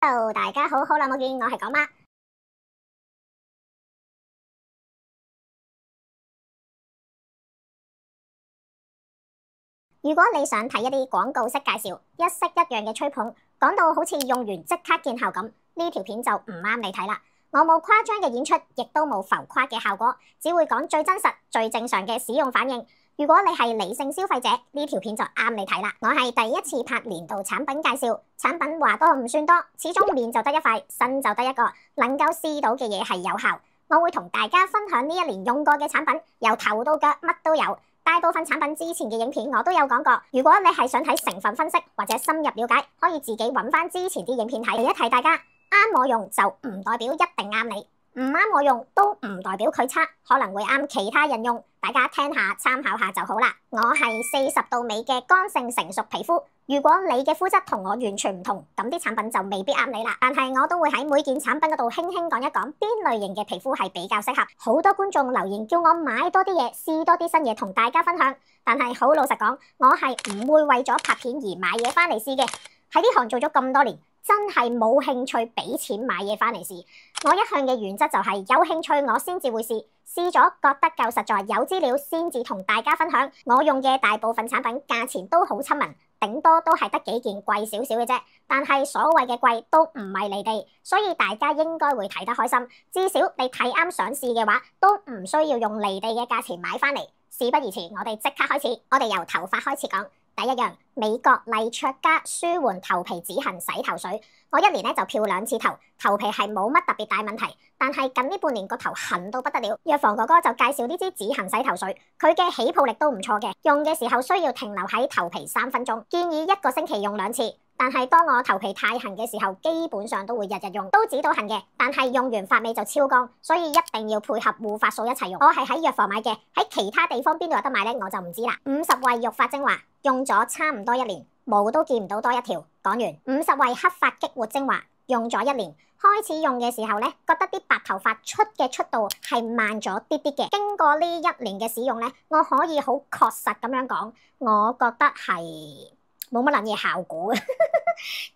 Hello，大家好，好耐冇見，我係港媽。如果你想睇一啲廣告式介紹，一式一樣嘅吹捧，講到好似用完即刻見效咁，呢條片就唔啱你睇啦。我冇誇張嘅演出，亦都冇浮誇嘅效果，只會講最真實、最正常嘅使用反應。如果你係理性消費者，呢條片就啱你睇啦。我係第一次拍年度產品介紹，產品話多唔算多，始終面就得一塊，身就得一個，能夠試到嘅嘢係有效。我會同大家分享呢一年用過嘅產品，由頭到腳乜都有。大部分產品之前嘅影片我都有講過，如果你係想睇成分分析或者深入了解，可以自己揾翻之前啲影片睇。提一提大家，啱我用就唔代表一定啱你，唔啱我用都唔代表佢差，可能會啱其他人用，大家聽下參考下就好啦。我係40度尾嘅乾性成熟皮膚，如果你嘅膚質同我完全唔同，咁啲產品就未必啱你啦。但係我都會喺每件產品嗰度輕輕講一講邊類型嘅皮膚係比較適合。好多觀眾留言叫我買多啲嘢，試多啲新嘢同大家分享，但係好老實講，我係唔會為咗拍片而買嘢翻嚟試嘅。喺呢行做咗咁多年，真係冇興趣俾錢買嘢翻嚟試。我一向嘅原則就係有興趣我先至會試，試咗覺得夠實在有資料先至同大家分享。我用嘅大部分產品價錢都好親民，頂多都係得幾件貴少少嘅啫。但係所謂嘅貴都唔係離地，所以大家應該會睇得開心。至少你睇啱想試嘅話，都唔需要用離地嘅價錢買翻嚟。事不宜遲，我哋即刻開始。我哋由頭髮開始講。第一樣，美國麗卓家舒緩頭皮止痕洗頭水，我一年就漂2次頭，頭皮係冇乜特別大問題。但係近呢半年個頭痕到不得了，藥房哥哥就介紹呢支止痕洗頭水，佢嘅起泡力都唔錯嘅，用嘅時候需要停留喺頭皮3分鐘，建議1個星期用2次。但係當我頭皮太痕嘅時候，基本上都會日日用，都止到痕嘅。但係用完髮尾就超乾，所以一定要配合護髮素一齊用。我係喺藥房買嘅，喺其他地方邊度有得買呢？我就唔知啦。50惠育髮精華用咗差唔多1年，毛都見唔到多一條。講完50惠黑髮激活精華用咗1年，開始用嘅時候呢，覺得啲白頭髮出嘅速度係慢咗啲啲嘅。經過呢1年嘅使用呢，我可以好確實咁樣講，我覺得係冇乜撚嘢效果嘅，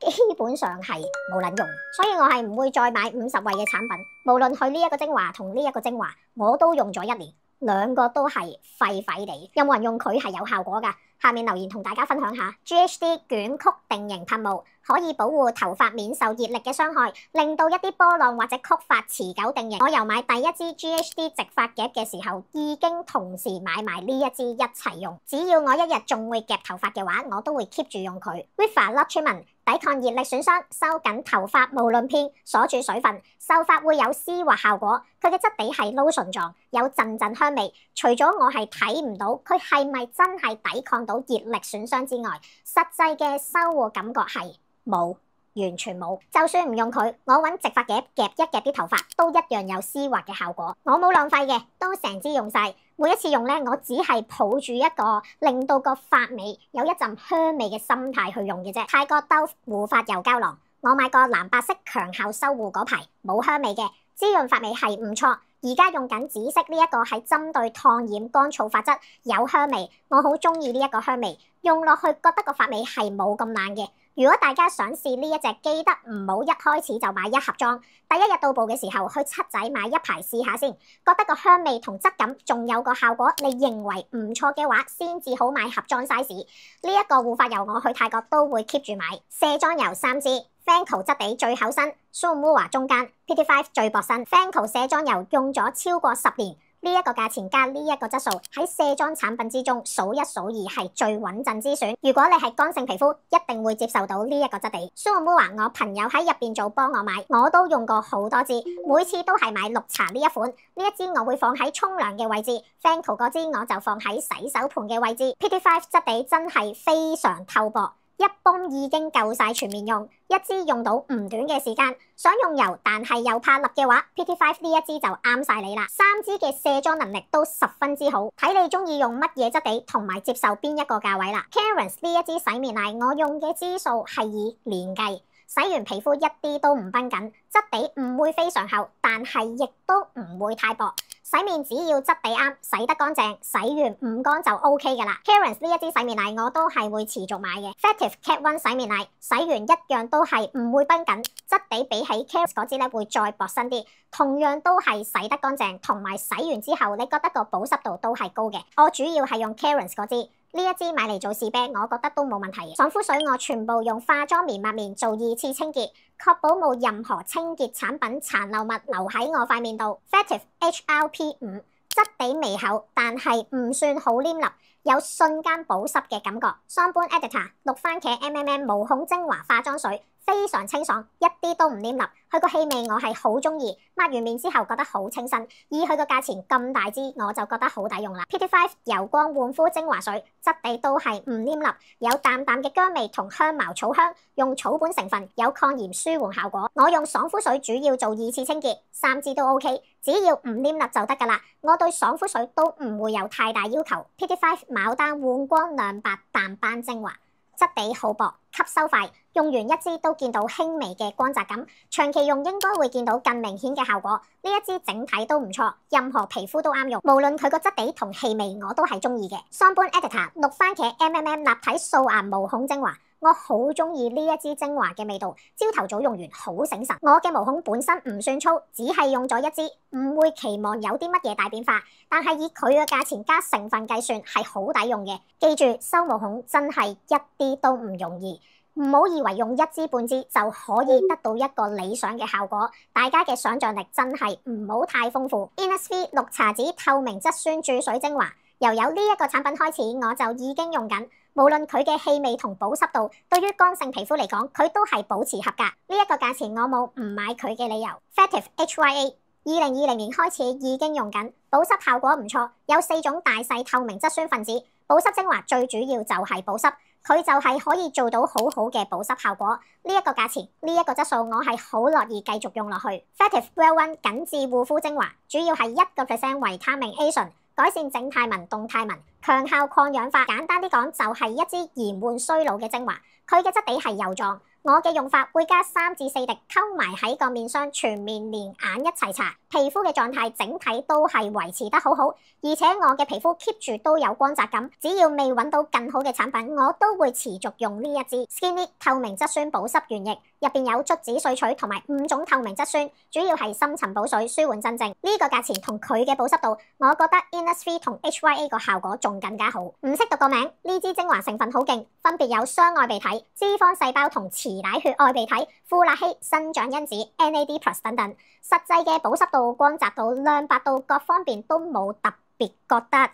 基本上係冇撚用，所以我係唔會再買50惠嘅產品。無論佢呢一個精華同呢一個精華，我都用咗1年，兩個都係廢廢地。有冇人用佢係有效果㗎？下面留言同大家分享下。GHD 捲曲定型噴霧可以保護頭髮免受熱力嘅傷害，令到一啲波浪或者曲髮持久定型。我由買第一支 GHD 直髮夾嘅時候，已經同時買埋呢一支一齊用。只要我一日仲會夾頭髮嘅話，我都會 keep 住用佢。Rifa Luxury 抵抗熱力損傷，收緊頭髮毛鱗片，鎖住水分，秀髮會有絲滑效果。佢嘅質地係 lotion 狀，有陣陣香味。除咗我係睇唔到佢係咪真係抵抗到熱力損傷之外，實際嘅收穫感覺係冇，完全冇。就算唔用佢，我揾直髮夾夾一夾啲頭髮，都一樣有絲滑嘅效果。我冇浪費嘅，都成支用晒。每一次用呢，我只係抱住一個令到個髮尾有一陣香味嘅心態去用嘅啫。泰國兜護髮油膠囊，我買過藍白色強效修護嗰排，冇香味嘅，滋潤髮尾係唔錯。而家用緊紫色呢一個係針對燙染乾燥髮質，有香味，我好中意呢一個香味，用落去覺得個髮尾係冇咁爛嘅。如果大家想試呢一隻，記得唔好一開始就買1盒裝，第一日到埗嘅時候去七仔買1排試下先，覺得個香味同質感仲有個效果，你認為唔錯嘅話，先至好買盒裝 size。呢一個護髮油我去泰國都會 keep 住買。卸妝油3支。Fancl 質地最厚身 Sulmua 中間 PT5 最薄身。Fancl 卸妝油用咗超過10年，呢一個價錢加呢一個質素，喺卸妝產品之中數1數2係最穩陣之選。如果你係乾性皮膚，一定會接受到呢一個質地。Sulmua 我朋友喺入邊做幫我買，我都用過好多支，每次都係買綠茶呢一款。呢一支我會放喺沖涼嘅位置 ，Fancl 嗰支我就放喺洗手盤嘅位置。PT5 質地真係非常透薄。一泵已經夠晒全面用，一支用到唔短嘅時間。想用油但係又怕笠嘅話 ，PT5 呢一支就啱晒你啦。3支嘅卸妝能力都十分之好，睇你中意用乜嘢質地同埋接受邊一個價位啦。Clarins 呢一支洗面奶，我用嘅支數係以年計，洗完皮膚一啲都唔繃緊，質地唔會非常厚，但係亦都唔會太薄。洗面只要質地啱，洗得乾淨，洗完唔乾就 OK 噶啦。Clarins 呢一支洗面奶我都係會持續買嘅。Fetive Cat One 洗面奶洗完一樣都係唔會繃緊，質地比起 Clarins 嗰支咧會再薄身啲，同樣都係洗得乾淨，同埋洗完之後你覺得個保濕度都係高嘅。我主要係用 Clarins 嗰支。呢一支買嚟做試啤，我覺得都冇問題嘅。爽膚水我全部用化妝棉抹面做2次清潔，確保冇任何清潔產品殘留物留喺我塊面度。Fetive HRP5 質地微厚，但係唔算好黏膩，有瞬間保濕嘅感覺。桑本 Editor 綠番茄 MMM 毛孔精華化妝水。非常清爽，一啲都唔黏膩，佢個氣味我係好中意，抹完面之後覺得好清新，以佢個價錢咁大支，我就覺得好抵用啦。PT5 油光煥膚精華水，質地都係唔黏膩，有淡淡嘅薑味同香茅草香，用草本成分，有抗炎舒緩效果。我用爽膚水主要做2次清潔，3支都 OK， 只要唔黏膩就得噶啦。我對爽膚水都唔會有太大要求。PT5 牡丹煥光亮白淡斑精華。質地好薄，吸收快，用完一支都見到輕微嘅光澤感，長期用應該會見到更明顯嘅效果。呢一支整體都唔錯，任何皮膚都啱用，無論佢個質地同氣味我都係中意嘅。桑本 Editor 綠番茄 MMM 立體素顏毛孔精華。我好中意呢一支精華嘅味道，朝頭早用完好醒神。我嘅毛孔本身唔算粗，只係用咗一支，唔會期望有啲乜嘢大變化。但係以佢嘅價錢加成分計算係好抵用嘅。記住，修毛孔真係一啲都唔容易，唔好以為用一支半支就可以得到一個理想嘅效果。大家嘅想像力真係唔好太豐富。Innisfree 綠茶籽透明質酸注水精華，由有呢一個產品開始，我就已經用緊。無論佢嘅氣味同保濕度，對於乾性皮膚嚟講，佢都係保持合格。呢一個價錢我冇唔買佢嘅理由。Fetive HYA 2020年開始已經用緊，保濕效果唔錯，有4種大細透明質酸分子。保濕精華最主要就係保濕，佢就係可以做到好好嘅保濕效果。呢一個價錢，呢一個質素，我係好樂意繼續用落去。Fetive Well One 緊緻護膚精華，主要係1% 維他命 A 醇。改善靜態紋、動態紋，強效抗氧化。簡單啲講，就係一支延緩衰老嘅精華。佢嘅質地係油狀。我嘅用法會加3至4滴，溝埋喺個面霜，全面連眼一齊搽，皮膚嘅狀態整體都係維持得好好，而且我嘅皮膚 keep 住都有光澤感。只要未揾到更好嘅產品，我都會持續用呢一支 Skinny 透明質酸保濕原液，入邊有竹子萃取同埋5種透明質酸，主要係深層補水、舒緩鎮靜。呢個價錢同佢嘅保濕度，我覺得 Innisfree 同 HYA 個效果仲更加好。唔識讀個名，呢支精華成分好勁，分別有雙愛鼻體、脂肪細胞同磁奶血愛鼻體、富勒烯、生長因子、NAD+ 等等。實際嘅保濕度、光澤度、亮白度各方面都冇特別覺得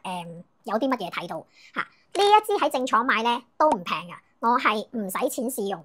有啲乜嘢睇到嚇。呢一支喺正廠買咧都唔平㗎，我係唔使錢試用。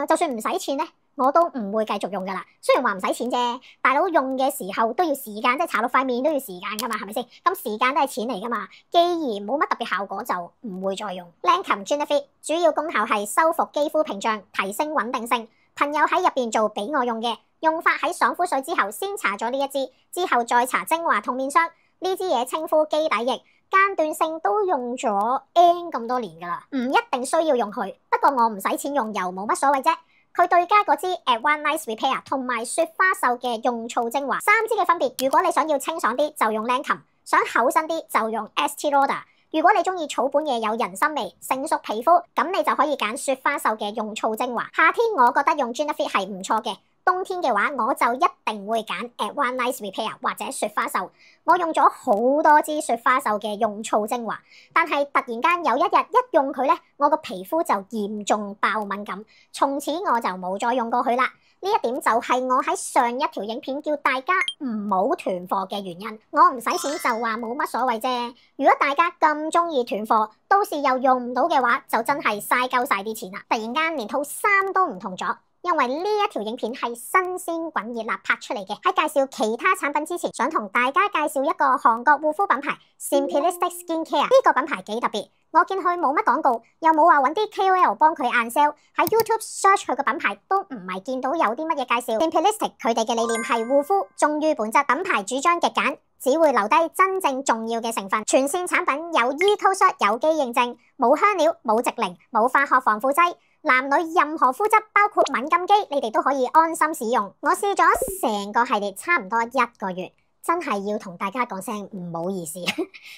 就算唔使錢咧，我都唔會繼續用噶啦。雖然話唔使錢啫，大佬用嘅時候都要時間，即係搽落塊面都要時間噶嘛，係咪先？咁時間都係錢嚟噶嘛。既然冇乜特別效果，就唔會再用。Lancome Genefit 主要功效係修復肌膚屏障，提升穩定性。朋友喺入邊做俾我用嘅，用法喺爽膚水之後先搽咗呢一支，之後再搽精華同面霜。呢支嘢稱呼基底液，間斷性都用咗 N 咁多年噶啦，唔一定需要用佢。不過我唔使錢用又冇乜所謂啫。佢對家嗰支 At One Nice Repair 同埋雪花秀嘅用醋精華，3支嘅分別。如果你想要清爽啲就用 Lancome， 想厚身啲就用 Estee Lauder。如果你中意草本嘢有人參味、成熟皮膚，咁你就可以揀雪花秀嘅用醋精華。夏天我覺得用 Genefit 係唔錯嘅。冬天嘅話，我就一定會揀 At One Nice Repair 或者雪花秀。我用咗好多支雪花秀嘅用醋精華，但係突然間有一日一用佢咧，我個皮膚就嚴重爆敏感，從此我就冇再用過佢啦。呢一點就係我喺上一條影片叫大家唔好囤貨嘅原因。我唔使錢就話冇乜所謂啫。如果大家咁中意囤貨，到時又用唔到嘅話，就真係嘥鳩晒啲錢啦。突然間連套衫都唔同咗。因為呢一條影片係新鮮滾熱辣拍出嚟嘅，喺介紹其他產品之前，想同大家介紹一個韓國護膚品牌 Simplistic Skincare。呢個品牌幾特別，我見佢冇乜廣告，又冇話揾啲 KOL 幫佢硬 sell，喺 YouTube search 佢個品牌都唔係見到有啲乜嘢介紹。Simplistic 佢哋嘅理念係護膚忠於本質，品牌主張極簡，只會留低真正重要嘅成分。全線產品有 EcoCert 有機認證，冇香料、冇直靈、冇化學防腐劑。男女任何膚質，包括敏感肌，你哋都可以安心使用。我試咗成個系列差唔多1個月，真係要同大家講聲唔好意思，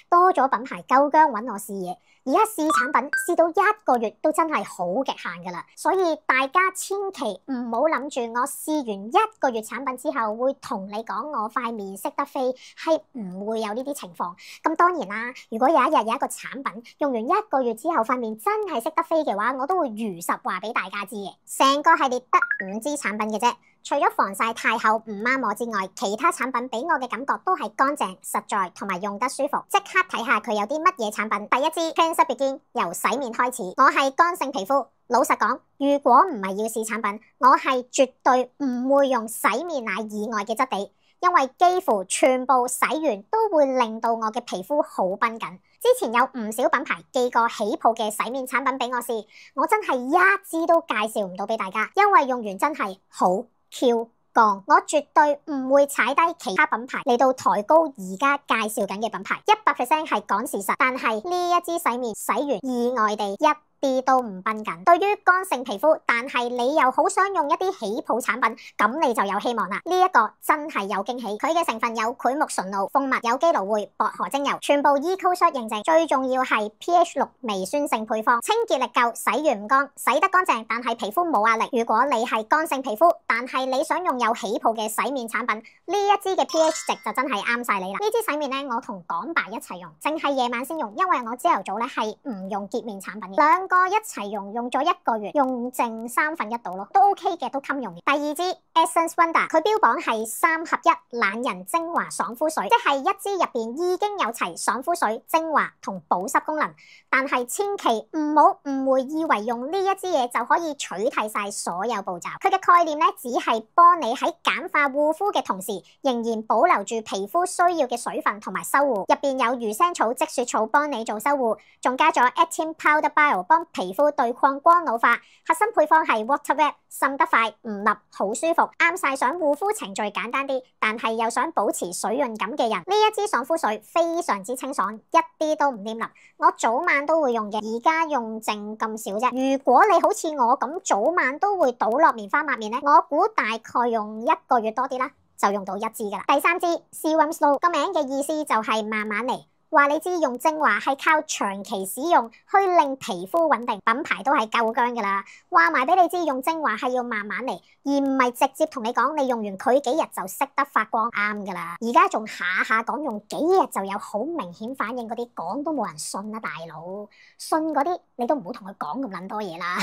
多咗品牌夠薑揾我試嘢，而家試產品試到1個月都真係好極限噶啦，所以大家千祈唔好諗住我試完1個月產品之後會同你講我塊面識得飛，係唔會有呢啲情況。咁當然啦，如果有一日有一個產品用完1個月之後塊面真係識得飛嘅話，我都會如實話俾大家知嘅。成個系列得5支產品嘅啫。除咗防曬太厚唔啱我之外，其他產品俾我嘅感覺都係乾淨、實在同埋用得舒服。即刻睇下佢有啲乜嘢產品。第一支 Cleanser Begin 由洗面開始。我係乾性皮膚，老實講，如果唔係要試產品，我係絕對唔會用洗面奶以外嘅質地，因為幾乎全部洗完都會令到我嘅皮膚好繃緊。之前有唔少品牌寄過起泡嘅洗面產品俾我試，我真係一支都介紹唔到俾大家，因為用完真係好Q 降，我絕對唔會踩低其他品牌嚟到抬高而家介紹緊嘅品牌，100% 係講事實。但係呢一支洗面洗完意外地一啲都唔繃緊。對於乾性皮膚，但係你又好想用一啲起泡產品，咁你就有希望啦。呢一個真係有驚喜，佢嘅成分有檜木純露、蜂蜜、有機蘆薈、薄荷精油，全部 EcoCert 認證，最重要係 pH 6微酸性配方，清潔力夠，洗完唔乾，洗得乾淨，但係皮膚冇壓力。如果你係乾性皮膚，但係你想用有起泡嘅洗面產品，呢一支嘅 pH 值就真係啱晒你啦。呢支洗面咧，我同港爸一齊用，淨係夜晚先用，因為我朝頭早咧係唔用潔面產品嘅。兩個一齊用咗1個月，用剩1/3度咯，都 OK 嘅，都襟用嘅。第二支 Essence Wonder， 佢標榜係3合1懶人精華爽膚水，即係一支入邊已經有齊爽膚水、精華同保濕功能。但係千祈唔好誤會，以為用呢一支嘢就可以取替晒所有步驟。佢嘅概念咧，只係幫你喺簡化護膚嘅同時，仍然保留住皮膚需要嘅水分同埋修護。入邊有魚腥草、積雪草幫你做修護，仲加咗 Actin Powder Bio 幫皮膚對抗光老化。核心配方係 Water Web， 滲得快唔立，好舒服，啱晒想護膚程序簡單啲，但係又想保持水潤感嘅人。呢一支爽膚水非常之清爽，一啲都唔黏膩，我早晚都會用嘅，而家用剩咁少啫。如果你好似我咁早晚都會倒落棉花抹面咧，我估大概用1個月多啲啦，就用到1支噶啦。第三支 Serum Slow， 個名嘅意思就係慢慢嚟。話你知用精華係靠長期使用去令皮膚穩定，品牌都係夠薑噶啦。話埋俾你知用精華係要慢慢嚟，而唔係直接同你講你用完佢幾日就識得發光，啱噶啦。而家仲下下講用幾日就有好明顯反應嗰啲，講都冇人信啊，大佬。信嗰啲你都唔好同佢講咁撚多嘢啦。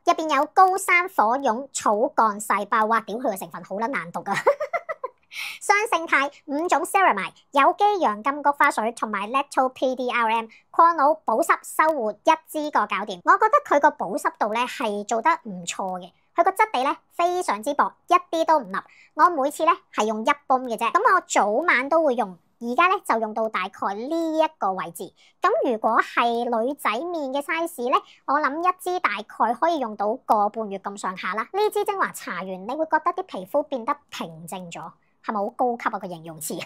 入邊有高山火絨草幹細胞，哇屌佢嘅成分好撚難讀啊！雙勝肽5種 ceramide， 有機洋甘菊花水同埋 Lacto-PDRM， 抗老保濕修護一支個搞掂。我覺得佢個保濕度咧係做得唔錯嘅，佢個質地咧非常之薄，一啲都唔立。我每次咧係用1泵嘅啫，咁我早晚都會用。而家咧就用到大概呢一個位置。咁如果係女仔面嘅 size 咧，我諗一支大概可以用到個半月咁上下啦。呢支精華搽完，你會覺得啲皮膚變得平靜咗，係咪好高級啊個形容詞？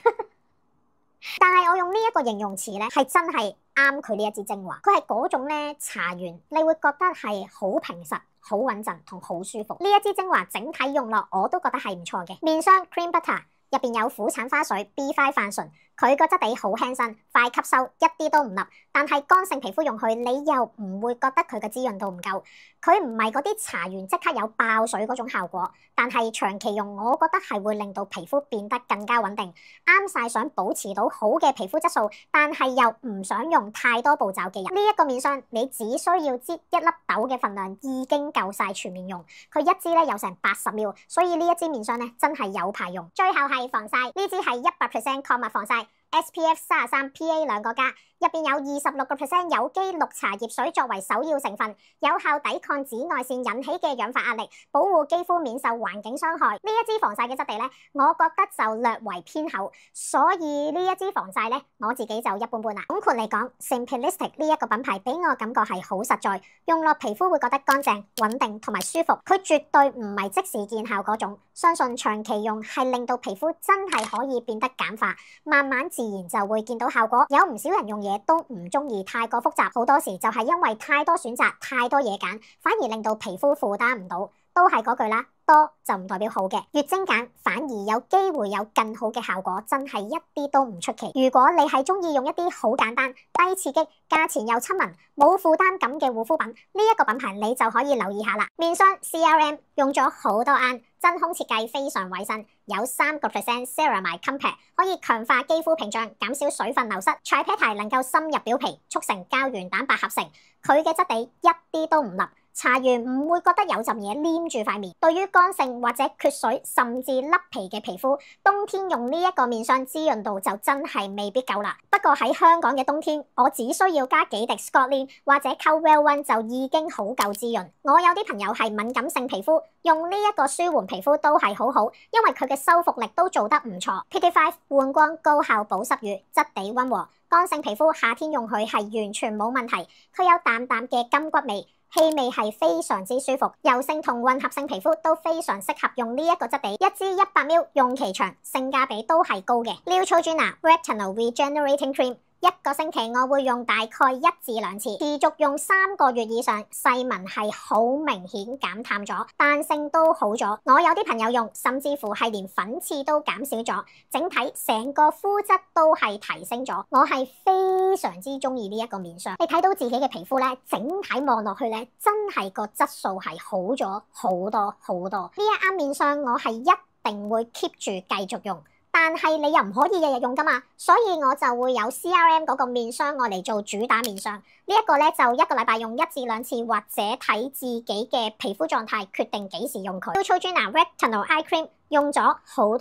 但係我用呢一個形容詞咧，係真係啱佢呢一支精華。佢係嗰種咧搽完，你會覺得係好平實、好穩陣同好舒服。呢一支精華整體用落，我都覺得係唔錯嘅。面霜 Cream Butter 入邊有苦橙花水、B5 泛醇，佢個質地好輕身，快吸收，一啲都唔立。但係乾性皮膚用佢，你又唔會覺得佢嘅滋潤度唔夠。佢唔係嗰啲搽完即刻有爆水嗰種效果，但係長期用，我覺得係會令到皮膚變得更加穩定，啱晒想保持到好嘅皮膚質素，但係又唔想用太多步驟嘅人。呢一個面霜，你只需要擠1粒豆嘅份量已經夠晒全面用。佢一支咧有成80ml，所以呢一支面霜咧真係有排用。最後係防曬，呢支係100% 礦物防曬。SPF 33 PA 2個加，入邊有26% 有機綠茶葉水作為首要成分，有效抵抗紫外線引起嘅氧化壓力，保護肌膚免受環境傷害。呢一支防曬嘅質地咧，我覺得就略為偏厚，所以呢一支防曬咧，我自己就一般般啦。總括嚟講 ，Simplistic 呢一個品牌俾我感覺係好實在，用落皮膚會覺得乾淨、穩定同埋舒服。佢絕對唔係即時見效嗰種，相信長期用係令到皮膚真係可以變得簡化，慢慢自然就會見到效果。有唔少人用嘢都唔中意太過複雜，好多時就係因為太多選擇、太多嘢揀，反而令到皮膚負擔唔到。都係嗰句啦，多就唔代表好嘅，越精簡反而有機會有更好嘅效果，真係一啲都唔出奇。如果你係中意用一啲好簡單、低刺激、價錢又親民、冇負擔感嘅護膚品，呢一個品牌你就可以留意下啦。面霜 CRM 用咗好多眼，真空設計非常衛生，有3% Ceramide Compact， 可以強化肌膚屏障，減少水分流失。Tripeptide 能夠深入表皮，促成膠原蛋白合成，佢嘅質地一啲都唔笠。搽完唔會覺得有陣嘢黏住塊面。對於乾性或者缺水甚至甩皮嘅皮膚，冬天用呢一個面霜滋潤度就真係未必夠啦。不過喺香港嘅冬天，我只需要加幾滴 Scotland 或者溝 Well One 就已經好夠滋潤。我有啲朋友係敏感性皮膚，用呢一個舒緩皮膚都係好好，因為佢嘅修復力都做得唔錯。PT5 換光高效保濕乳，質地溫和，乾性皮膚夏天用佢係完全冇問題。佢有淡淡嘅金骨味。氣味係非常之舒服，油性同混合性皮膚都非常適合用呢一個質地，一支100ml，用期長，性價比都係高嘅。Neutrogena Retinol Regenerating Cream。1個星期我會用大概1至2次，持續用3個月以上，細紋係好明顯減淡咗，彈性都好咗。我有啲朋友用，甚至乎係連粉刺都減少咗，整體成個膚質都係提升咗。我係非常之中意呢一個面霜。你睇到自己嘅皮膚咧，整體望落去咧，真係個質素係好咗好多好多。呢一啱面霜我係一定會 keep 住繼續用。但係你又唔可以日日用噶嘛，所以我就會有 CRM 嗰個面霜我嚟做主打面霜。呢一個咧就1個禮拜用1至2次，或者睇自己嘅皮膚狀態決定幾時用佢。Neutrogena Retinol Eye Cream 用咗好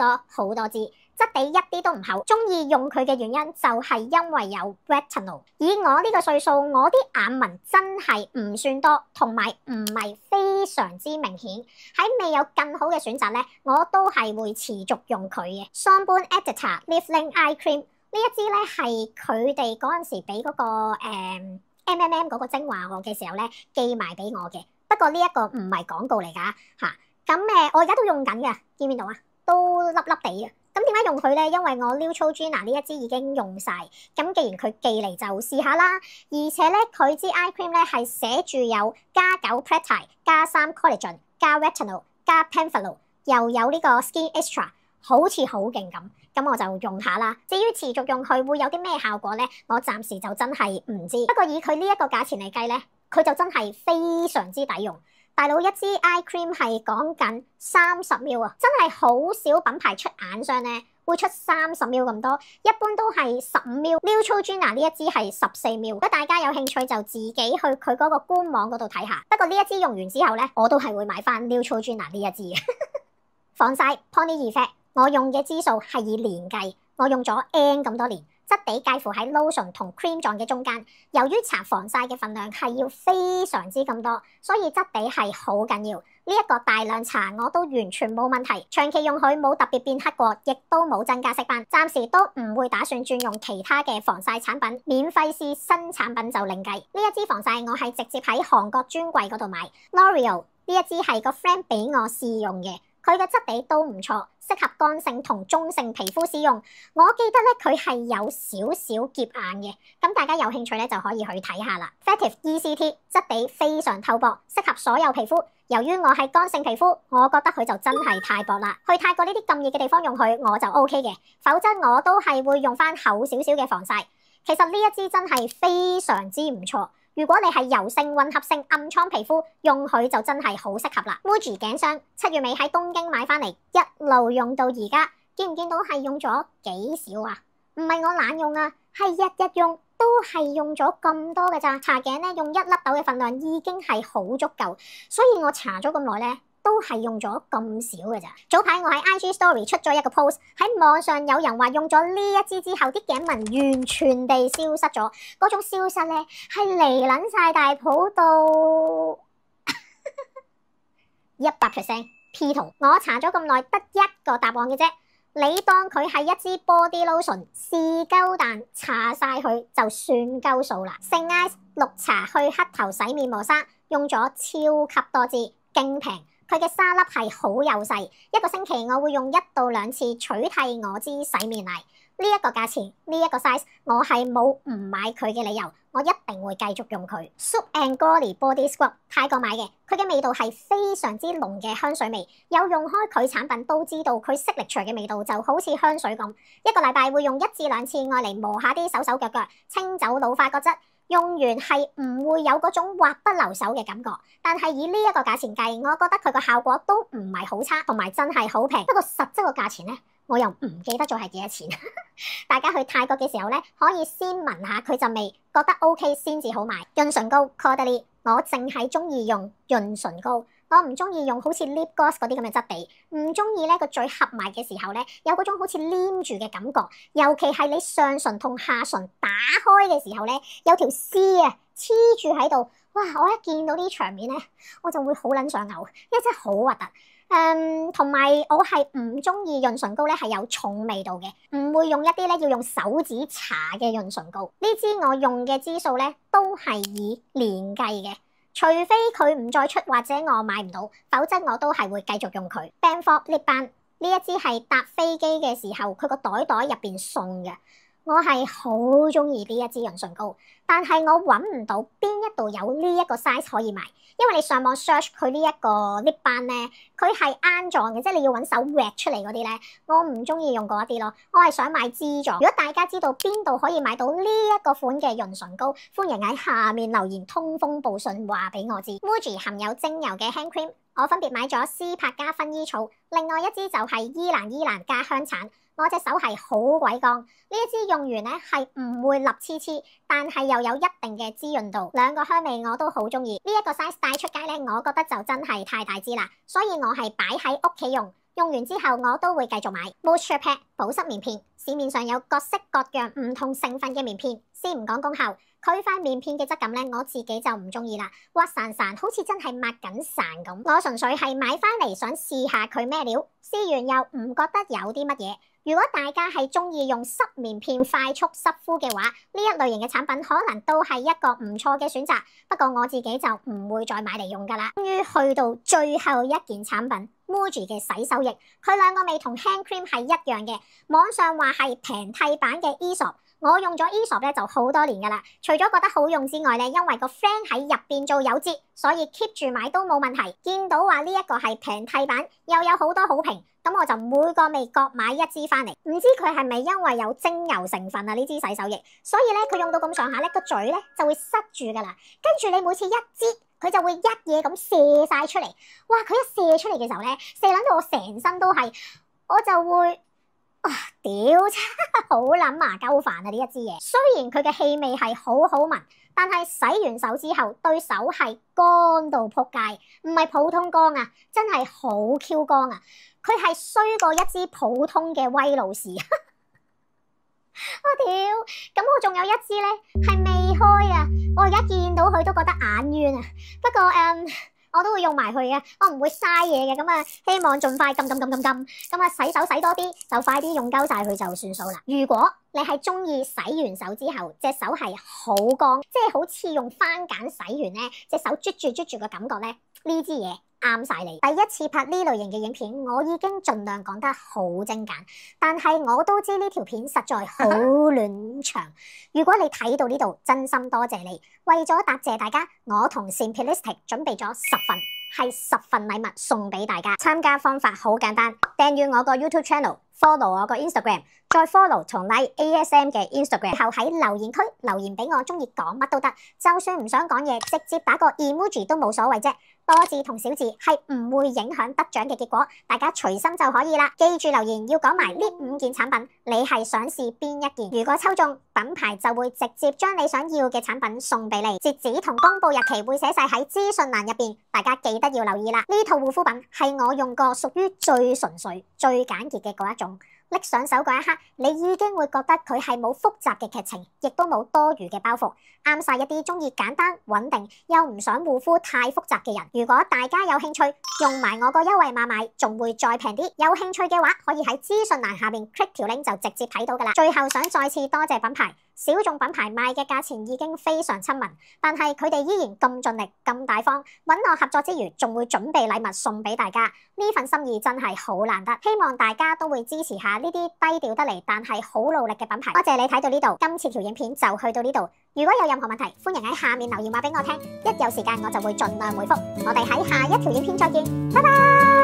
多支。質地一啲都唔厚，中意用佢嘅原因就係因為有 retinol。以我呢個歲數，我啲眼紋真係唔算多，同埋唔係非常之明顯。喺未有更好嘅選擇咧，我都係會持續用佢嘅。Sunburn Editor Lift Eye Cream 呢一支咧係佢哋嗰陣時俾嗰個MMM 嗰個精華我嘅時候咧寄埋俾我嘅。不過呢一個唔係廣告嚟㗎嚇。咁我而家都用緊嘅，見唔見到啊？都粒粒地啊！咁點解用佢咧？因為我 Neutrogena 呢一支已經用晒，咁既然佢寄嚟就試下啦。而且咧，佢支 eye cream 咧係寫住有加9 peptide、加3 collagen、加 retinol、加 panthenol， 又有呢個 skin extra， 好似好勁咁。咁我就用下啦。至於持續用佢會有啲咩效果咧，我暫時就真係唔知。不過以佢呢一個價錢嚟計咧，佢就真係非常之抵用。大佬一支 eye cream 係講緊30ml啊，真係好少品牌出眼霜咧會出30ml咁多，一般都係15ml。Neutrogena 呢一支係14ml。如果大家有興趣就自己去佢嗰個官網嗰度睇下。不過呢一支用完之後咧，我都係會買翻 Neutrogena 呢一支嘅。防曬 Pony Effect， 我用嘅支數係以年計，我用咗 N 咁多年。質地介乎喺 lotion 同 cream 狀嘅中間，由於搽防曬嘅份量係要非常之咁多，所以質地係好緊要。呢一個大量搽我都完全冇問題，長期用佢冇特別變黑過，亦都冇增加色斑，暫時都唔會打算轉用其他嘅防曬產品。免費試新產品就另計。呢一支防曬我係直接喺韓國專櫃嗰度買 L'Oreal， 呢一支係個 friend 俾我試用嘅。佢嘅質地都唔錯，適合乾性同中性皮膚使用。我記得咧佢係有少少澀眼嘅，咁大家有興趣咧就可以去睇下啦。Effective ECT 質地非常透薄，適合所有皮膚。由於我係乾性皮膚，我覺得佢就真係太薄啦。去泰國呢啲咁熱嘅地方用佢我就 OK 嘅，否則我都係會用翻厚少少嘅防曬。其實呢一支真係非常之唔錯。如果你係油性、混合性暗瘡皮膚，用佢就真係好適合啦。Muji 頸霜7月尾喺東京買翻嚟，一路用到而家，見唔見到係用咗幾少啊？唔係我懶用啊，係日日用，都係用咗咁多嘅咋。搽頸咧用1粒豆嘅份量已經係好足夠，所以我搽咗咁耐咧，都係用咗咁少嘅咋。早排我喺 IG Story 出咗一個 post， 喺網上有人話用咗呢一支之後，啲頸紋完全地消失咗。嗰種消失咧係離撚晒大埔到100% P 圖。我搽咗咁耐，得一個答案嘅啫。你當佢係一支 body lotion， 試鳩彈搽晒佢就算鳩數啦。聖埃綠茶去黑頭洗面磨砂用咗超級多支，勁平。佢嘅沙粒係好幼細，一個星期我會用1到2次取替我支洗面奶。呢一個價錢，呢一個 size， 我係冇唔買佢嘅理由，我一定會繼續用佢。Soup and Glory Body Scrub 泰國買嘅，佢嘅味道係非常之濃嘅香水味，有用開佢產品都知道佢signature嘅味道就好似香水咁。一個禮拜會用1至2次愛嚟磨下啲手手腳腳，清走老化角質。用完係唔會有嗰種滑不留手嘅感覺，但係以呢一個價錢計，我覺得佢個效果都唔係好差，同埋真係好平。不過實質個價錢呢，我又唔記得咗係幾多錢。大家去泰國嘅時候呢，可以先聞下佢陣味，覺得 OK 先至好買。潤唇膏 Caudalie， 我淨係中意用潤唇膏。我唔中意用好似 lip gloss 嗰啲咁嘅質地，唔中意咧個嘴合埋嘅時候咧，有嗰種好似黏住嘅感覺，尤其係你上唇同下唇打開嘅時候咧，有條絲啊黐住喺度，哇！我一見到啲場面咧，我就會好撚想嘔，因為真係好核突。同埋我係唔中意潤唇膏咧係有重味道嘅，唔會用一啲咧要用手指搽嘅潤唇膏。呢支我用嘅支數咧都係以年計嘅。除非佢唔再出或者我買唔到，否則我都係會繼續用佢。Beneful Lip Balm 呢一支係搭飛機嘅時候佢個袋入邊送嘅，我係好中意呢一支潤唇膏，但係我揾唔到邊一度有呢一個 size 可以買，因為你上網 search 佢呢一個 lip balm 咧，佢係啱狀嘅，即係你要揾手搲出嚟嗰啲咧，我唔中意用嗰一啲咯，我係想買支狀。如果大家知道邊度可以買到呢一個款嘅潤唇膏，歡迎喺下面留言通風報信話俾我知。Muji 含有精油嘅 hand cream， 我分別買咗絲柏加薰衣草，另外一支就係依蘭加香橙。我隻手係好鬼乾，呢一支用完咧係唔會立黐黐，但係又有一定嘅滋潤度，兩個香味我都好中意。呢一個 size 帶出街咧，我覺得就真係太大支啦，所以我係擺喺屋企用。用完之後我都會繼續買。Moisture Pad 保濕棉片，市面上有各式各樣唔同成分嘅棉片，先唔講功效，佢塊棉片嘅質感咧，我自己就唔中意啦，滑潺潺，好似真係抹緊傘咁。我純粹係買翻嚟想試下佢咩料，試完又唔覺得有啲乜嘢。如果大家係中意用濕棉片快速濕敷嘅話，呢一類型嘅產品可能都係一個唔錯嘅選擇。不過我自己就唔會再買嚟用噶啦。終於去到最後一件產品 ，Muji 嘅洗手液，佢兩個味同 hand cream 係一樣嘅。網上話係平替版嘅 Aesop， 我用咗 Aesop 咧就好多年噶啦。除咗覺得好用之外咧，因為個 friend 喺入邊做有折，所以 keep 住買都冇問題。見到話呢一個係平替版，又有好多好評。咁我就每個味各買一支翻嚟，唔知佢係咪因為有精油成分啊呢支洗手液，所以咧佢用到咁上下咧個嘴咧就會塞住噶啦，跟住你每次一支佢就會一嘢咁射晒出嚟，哇！佢一射出嚟嘅時候咧，射撚到我成身都係，我就會屌真好撚麻鳩煩啊呢一支嘢。雖然佢嘅氣味係好好聞，但係洗完手之後對手係乾到仆街，唔係普通乾啊，真係好 Q 乾啊！佢係衰過一支普通嘅威露士。我屌，咁我仲有一支咧係未開啊！我而家見到佢都覺得眼冤啊。不過我都會用埋佢嘅，我唔會嘥嘢嘅。咁啊，希望盡快撳。咁啊，洗手洗多啲，就快啲用鳩晒佢就算數啦。如果你係中意洗完手之後隻手係好乾，即係好似用番梘洗完咧，隻手啜住嘅感覺咧，呢支嘢啱晒你。第一次拍呢類型嘅影片，我已經盡量講得好精簡，但係我都知呢條片實在好亂長。如果你睇到呢度，真心多謝你。為咗答謝大家，我同 Simplistic 準備咗10份禮物送俾大家。參加方法好簡單，訂閱我個 YouTube channel，follow 我個 Instagram， 再 follow 同 like ASM 嘅 Instagram， 後喺留言區留言俾我，中意講乜都得，就算唔想講嘢，直接打個 emoji 都冇所謂啫。多字同少字係唔會影響得獎嘅結果，大家隨心就可以啦。記住留言要講埋呢5件產品，你係想試邊一件？如果抽中，品牌就會直接將你想要嘅產品送俾你。截止同公布日期會寫晒喺資訊欄入邊，大家記得要留意啦。呢套護膚品係我用過屬於最純粹、最簡潔嘅嗰一種。拎上手嗰一刻，你已經會覺得佢係冇複雜嘅劇情，亦都冇多餘嘅包袱，啱晒一啲中意簡單穩定又唔想護膚太複雜嘅人。如果大家有興趣，用埋我個優惠碼買，仲會再平啲。有興趣嘅話，可以喺資訊欄下面 click 條 link 就直接睇到噶啦。最後想再次多謝品牌小眾品牌賣嘅價錢已經非常親民，但係佢哋依然咁盡力、咁大方，揾我合作之餘，仲會準備禮物送俾大家，呢份心意真係好難得。希望大家都會支持下呢啲低調得嚟但係好努力嘅品牌。多謝你睇到呢度，今次條影片就去到呢度。如果有任何問題，歡迎喺下面留言話俾我聽，一有時間我就會盡量回覆。我哋喺下一條影片再見，拜拜。